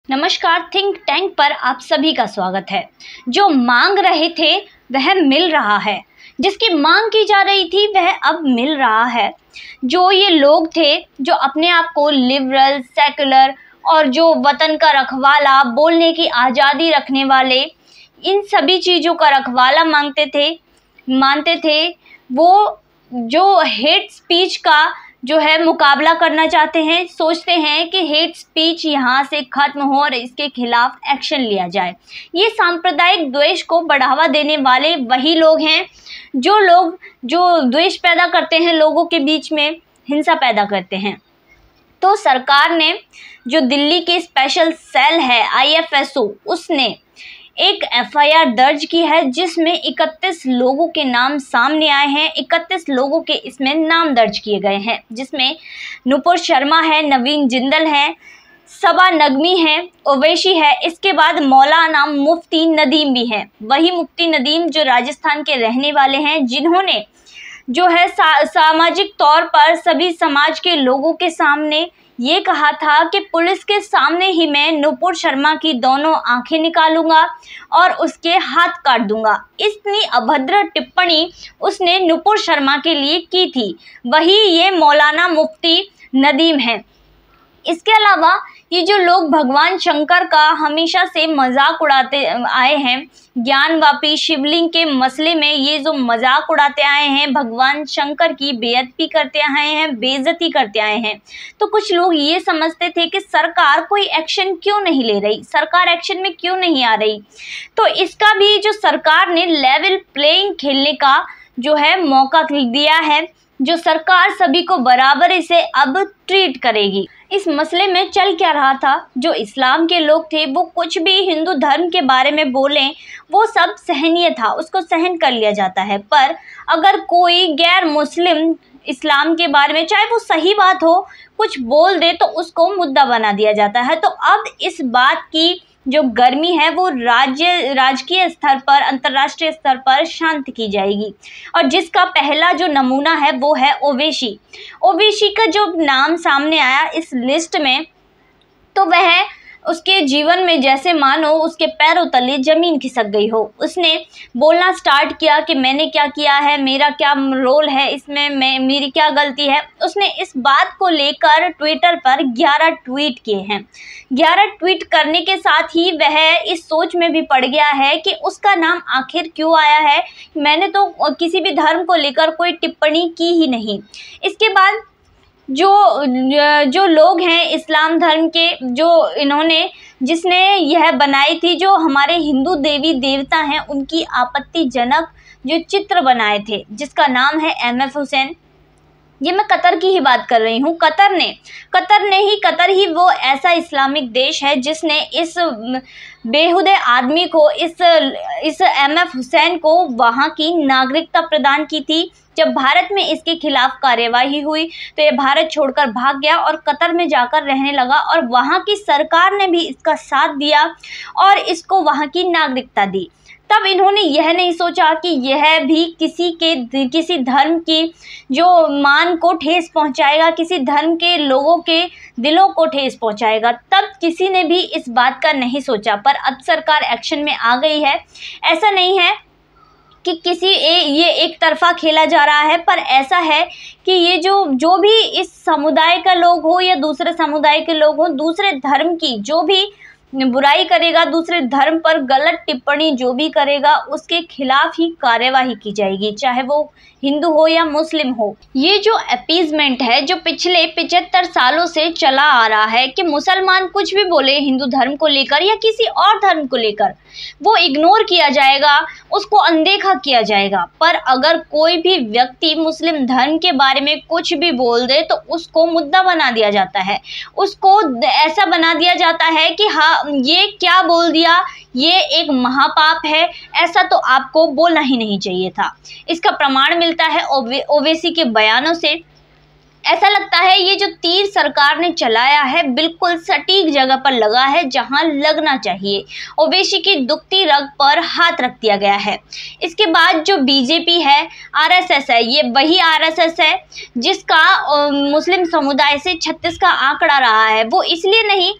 नमस्कार, think tank पर आप सभी का स्वागत है। जो मांग रहे थे वह मिल रहा है, जिसकी मांग की जा रही थी वह अब मिल रहा है। जो ये लोग थे जो अपने आप को लिबरल, सेकुलर और जो वतन का रखवाला, बोलने की आज़ादी रखने वाले, इन सभी चीज़ों का रखवाला मानते थे, वो जो हेट स्पीच का जो है मुकाबला करना चाहते हैं, सोचते हैं कि हेट स्पीच यहाँ से ख़त्म हो और इसके खिलाफ एक्शन लिया जाए। ये सांप्रदायिक द्वेष को बढ़ावा देने वाले वही लोग हैं जो द्वेष पैदा करते हैं, लोगों के बीच में हिंसा पैदा करते हैं। तो सरकार ने जो दिल्ली की स्पेशल सेल है IFSO, उसने एक FIR दर्ज की है जिसमें 31 लोगों के नाम सामने आए हैं। 31 लोगों के इसमें नाम दर्ज किए गए हैं, जिसमें नुपुर शर्मा है, नवीन जिंदल है, सबा नगमी है, ओवैसी है। इसके बाद मौलाना मुफ्ती नदीम भी हैं। वही मुफ्ती नदीम जो राजस्थान के रहने वाले हैं, जिन्होंने जो है सामाजिक तौर पर सभी समाज के लोगों के सामने ये कहा था कि पुलिस के सामने ही मैं नुपुर शर्मा की दोनों आंखें निकालूंगा और उसके हाथ काट दूंगा। इतनी अभद्र टिप्पणी उसने नुपुर शर्मा के लिए की थी। वही ये मौलाना मुफ्ती नदीम है। इसके अलावा ये जो लोग भगवान शंकर का हमेशा से मजाक उड़ाते आए हैं, ज्ञानवापी शिवलिंग के मसले में ये जो मजाक उड़ाते आए हैं, भगवान शंकर की बेअदबी करते आए हैं, बेइज्जती करते आए हैं, तो कुछ लोग ये समझते थे कि सरकार कोई एक्शन क्यों नहीं ले रही, सरकार एक्शन में क्यों नहीं आ रही। तो इसका भी जो सरकार ने लेवल प्लेइंग खेलने का जो है मौका दिया है, जो सरकार सभी को बराबरी से अब ट्रीट करेगी। इस मसले में चल क्या रहा था, जो इस्लाम के लोग थे वो कुछ भी हिंदू धर्म के बारे में बोलें वो सब सहनीय था, उसको सहन कर लिया जाता है। पर अगर कोई गैर मुस्लिम इस्लाम के बारे में, चाहे वो सही बात हो, कुछ बोल दे तो उसको मुद्दा बना दिया जाता है। तो अब इस बात की जो गर्मी है वो राजकीय स्तर पर, अंतर्राष्ट्रीय स्तर पर शांत की जाएगी। और जिसका पहला जो नमूना है वो है ओवैसी का जो नाम सामने आया इस लिस्ट में, तो वह उसके जीवन में जैसे मानो उसके पैरों तले जमीन खिसक गई हो। उसने बोलना स्टार्ट किया कि मैंने क्या किया है, मेरा क्या रोल है इसमें, मेरी क्या गलती है। उसने इस बात को लेकर ट्विटर पर 11 ट्वीट किए हैं। 11 ट्वीट करने के साथ ही वह इस सोच में भी पड़ गया है कि उसका नाम आखिर क्यों आया है, मैंने तो किसी भी धर्म को लेकर कोई टिप्पणी की ही नहीं। इसके बाद जो लोग हैं इस्लाम धर्म के, जिसने यह बनाई थी, जो हमारे हिंदू देवी देवता हैं उनकी आपत्तिजनक जो चित्र बनाए थे, जिसका नाम है MF हुसैन। ये मैं कतर की ही बात कर रही हूँ। कतर ही वो ऐसा इस्लामिक देश है जिसने इस बेहुदे आदमी को, इस MF हुसैन को वहाँ की नागरिकता प्रदान की थी। जब भारत में इसके खिलाफ कार्यवाही हुई तो ये भारत छोड़कर भाग गया और कतर में जाकर रहने लगा, और वहाँ की सरकार ने भी इसका साथ दिया और इसको वहाँ की नागरिकता दी। तब इन्होंने यह नहीं सोचा कि यह भी किसी धर्म की जो मान को ठेस पहुंचाएगा, किसी धर्म के लोगों के दिलों को ठेस पहुंचाएगा। तब किसी ने भी इस बात का नहीं सोचा, पर अब सरकार एक्शन में आ गई है। ऐसा नहीं है कि ये एक तरफा खेला जा रहा है, पर ऐसा है कि ये जो भी इस समुदाय का लोग हो या दूसरे समुदाय के लोग हो, दूसरे धर्म की जो भी बुराई करेगा, दूसरे धर्म पर गलत टिप्पणी जो भी करेगा, उसके खिलाफ ही कार्यवाही की जाएगी, चाहे वो हिंदू हो या मुस्लिम हो। ये जो अपीजमेंट है जो पिछले 75 सालों से चला आ रहा है कि मुसलमान कुछ भी बोले हिंदू धर्म को लेकर या किसी और धर्म को लेकर, वो इग्नोर किया जाएगा, उसको अनदेखा किया जाएगा। पर अगर कोई भी व्यक्ति मुस्लिम धर्म के बारे में कुछ भी बोल दे तो उसको मुद्दा बना दिया जाता है, उसको ऐसा बना दिया जाता है कि हाँ ये क्या बोल दिया, ये एक महापाप है, ऐसा तो आपको बोलना ही नहीं चाहिए था। इसका प्रमाण मिलता है ओवैसी के बयानों से। ऐसा लगता है ये जो तीर सरकार ने चलाया है बिल्कुल सटीक जगह पर लगा है जहां लगना चाहिए। ओवैसी की दुखती रग पर हाथ रख दिया गया है। इसके बाद जो बीजेपी है, आरएसएस है, ये वही आरएसएस है जिसका मुस्लिम समुदाय से 36 का आंकड़ा रहा है। वो इसलिए नहीं,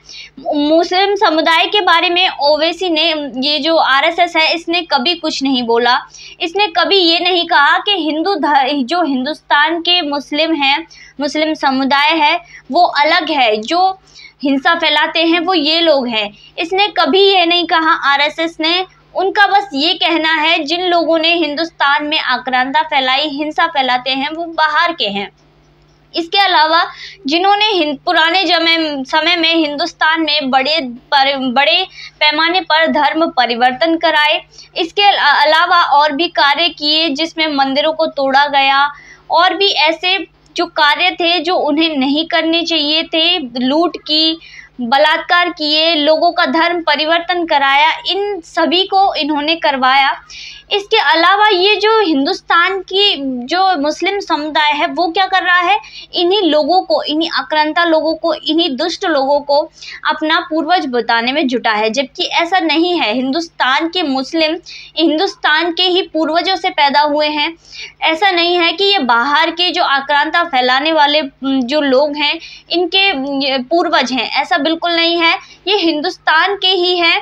मुस्लिम समुदाय के बारे में ओवैसी ने, ये जो आरएसएस है, इसने कभी कुछ नहीं बोला। इसने कभी ये नहीं कहा कि जो हिंदुस्तान के मुस्लिम हैं, मुस्लिम समुदाय है, वो अलग है, जो हिंसा फैलाते हैं वो ये लोग हैं। इसने कभी ये नहीं कहा आरएसएस ने। उनका बस ये कहना है जिन लोगों ने हिंदुस्तान में आक्रांता फैलाई, हिंसा फैलाते हैं, वो बाहर के हैं। इसके अलावा जिन्होंने पुराने समय में हिंदुस्तान में बड़े पैमाने पर धर्म परिवर्तन कराए, इसके अलावा और भी कार्य किए जिसमें मंदिरों को तोड़ा गया, और भी ऐसे जो कार्य थे जो उन्हें नहीं करने चाहिए थे, लूट की, बलात्कार किए, लोगों का धर्म परिवर्तन कराया, इन सभी को इन्होंने करवाया। इसके अलावा ये जो हिंदुस्तान की जो मुस्लिम समुदाय है वो क्या कर रहा है, इन्हीं लोगों को, इन्हीं आक्रांता लोगों को, इन्हीं दुष्ट लोगों को अपना पूर्वज बताने में जुटा है, जबकि ऐसा नहीं है। हिंदुस्तान के मुस्लिम हिंदुस्तान के ही पूर्वजों से पैदा हुए हैं। ऐसा नहीं है कि ये बाहर के जो आक्रांता फैलाने वाले जो लोग हैं इनके पूर्वज हैं, ऐसा बिल्कुल नहीं है। ये हिंदुस्तान के ही हैं।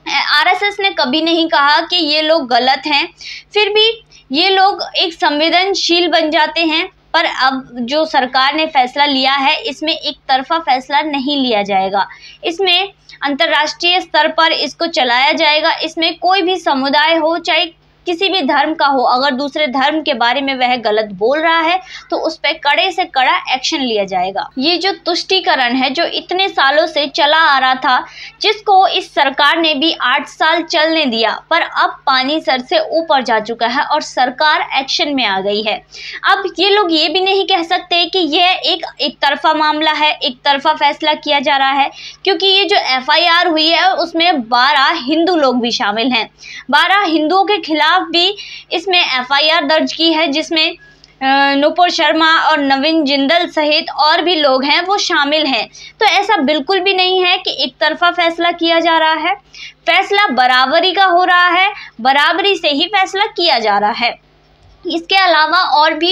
आरएसएस ने कभी नहीं कहा कि ये लोग गलत हैं, फिर भी ये लोग एक संवेदनशील बन जाते हैं। पर अब जो सरकार ने फैसला लिया है इसमें एक तरफा फैसला नहीं लिया जाएगा, इसमें अंतर्राष्ट्रीय स्तर पर इसको चलाया जाएगा। इसमें कोई भी समुदाय हो, चाहे किसी भी धर्म का हो, अगर दूसरे धर्म के बारे में वह गलत बोल रहा है तो उस पर कड़े से कड़ा एक्शन लिया जाएगा। ये जो तुष्टीकरण है जो इतने सालों से चला आ रहा था, जिसको इस सरकार ने भी 8 साल चलने दिया, पर अब पानी सर से ऊपर जा चुका है और सरकार एक्शन में आ गई है। अब ये लोग ये भी नहीं कह सकते कि यह एक तरफा मामला है, एक तरफा फैसला किया जा रहा है, क्योंकि ये जो FIR हुई है उसमें 12 हिंदू लोग भी शामिल हैं। 12 हिंदुओं के खिलाफ भी इसमें FIR दर्ज की है, जिसमें नुपुर शर्मा और नवीन जिंदल सहित और भी लोग हैं वो शामिल हैं। तो ऐसा बिल्कुल भी नहीं है कि एक तरफा फैसला किया जा रहा है। फैसला बराबरी का हो रहा है, बराबरी से ही फैसला किया जा रहा है। इसके अलावा और भी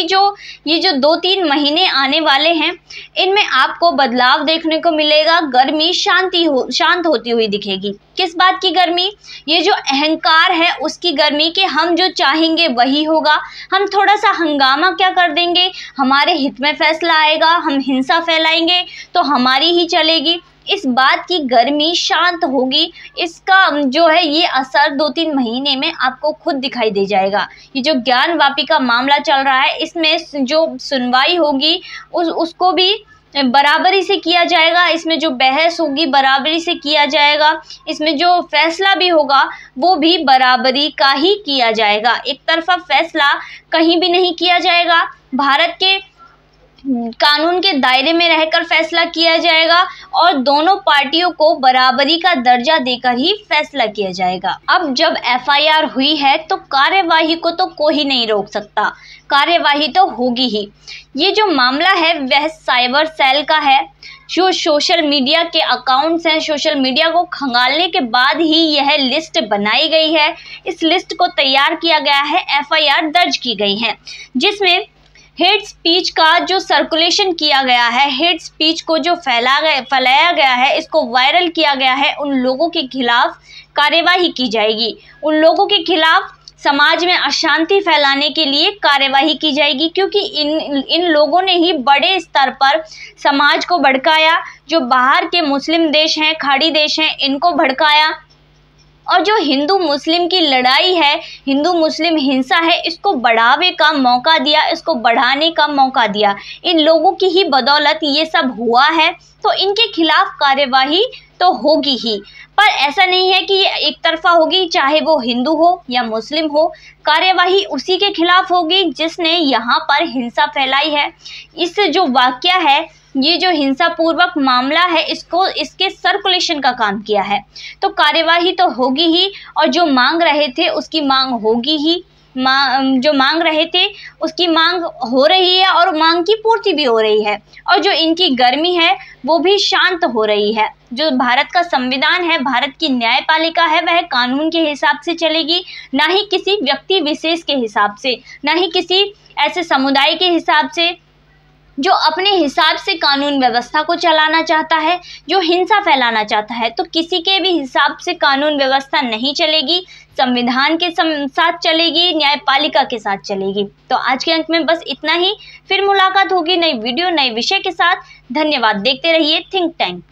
ये जो 2-3 महीने आने वाले हैं, इनमें आपको बदलाव देखने को मिलेगा। गर्मी शांत होती हुई दिखेगी। किस बात की गर्मी? ये जो अहंकार है उसकी गर्मी, कि हम जो चाहेंगे वही होगा, हम थोड़ा सा हंगामा क्या कर देंगे, हमारे हित में फैसला आएगा, हम हिंसा फैलाएंगे तो हमारी ही चलेगी। इस बात की गर्मी शांत होगी। इसका जो है ये असर 2-3 महीने में आपको खुद दिखाई दे जाएगा। ये जो ज्ञान वापी का मामला चल रहा है, इसमें जो सुनवाई होगी उसको भी बराबरी से किया जाएगा। इसमें जो बहस होगी बराबरी से किया जाएगा। इसमें जो फैसला भी होगा वो भी बराबरी का ही किया जाएगा। एक तरफा फैसला कहीं भी नहीं किया जाएगा। भारत के कानून के दायरे में रहकर फैसला किया जाएगा और दोनों पार्टियों को बराबरी का दर्जा देकर ही फैसला किया जाएगा। अब जब FIR हुई है तो कार्यवाही को तो कोई नहीं रोक सकता, कार्यवाही तो होगी ही। ये जो मामला है वह साइबर सेल का है, जो सोशल मीडिया के अकाउंट्स हैं, सोशल मीडिया को खंगालने के बाद ही यह लिस्ट बनाई गई है। इस लिस्ट को तैयार किया गया है, FIR दर्ज की गई है, जिसमें हेट स्पीच का जो सर्कुलेशन किया गया है, हेट स्पीच को जो फैलाया गया है, इसको वायरल किया गया है, उन लोगों के खिलाफ कार्यवाही की जाएगी। उन लोगों के खिलाफ समाज में अशांति फैलाने के लिए कार्यवाही की जाएगी, क्योंकि इन लोगों ने ही बड़े स्तर पर समाज को भड़काया। जो बाहर के मुस्लिम देश हैं, खाड़ी देश हैं, इनको भड़काया, और जो हिंदू मुस्लिम की लड़ाई है, हिंदू मुस्लिम हिंसा है, इसको बढ़ावे का मौका दिया, इसको बढ़ाने का मौका दिया। इन लोगों की ही बदौलत ये सब हुआ है, तो इनके खिलाफ कार्यवाही तो होगी ही। पर ऐसा नहीं है कि ये एक तरफा होगी, चाहे वो हिंदू हो या मुस्लिम हो, कार्यवाही उसी के खिलाफ होगी जिसने यहाँ पर हिंसा फैलाई है। इस जो वाकया है, ये जो हिंसा पूर्वक मामला है, इसके सर्कुलेशन का काम किया है, तो कार्यवाही तो होगी ही, और जो मांग रहे थे उसकी मांग होगी ही। जो मांग रहे थे उसकी मांग हो रही है और मांग की पूर्ति भी हो रही है, और जो इनकी गर्मी है वो भी शांत हो रही है। जो भारत का संविधान है, भारत की न्यायपालिका है, वह कानून के हिसाब से चलेगी, ना ही किसी व्यक्ति विशेष के हिसाब से, ना ही किसी ऐसे समुदाय के हिसाब से जो अपने हिसाब से कानून व्यवस्था को चलाना चाहता है, जो हिंसा फैलाना चाहता है। तो किसी के भी हिसाब से कानून व्यवस्था नहीं चलेगी, संविधान के साथ चलेगी, न्यायपालिका के साथ चलेगी। तो आज के अंक में बस इतना ही। फिर मुलाकात होगी नई वीडियो नए विषय के साथ। धन्यवाद। देखते रहिए थिंक टैंक।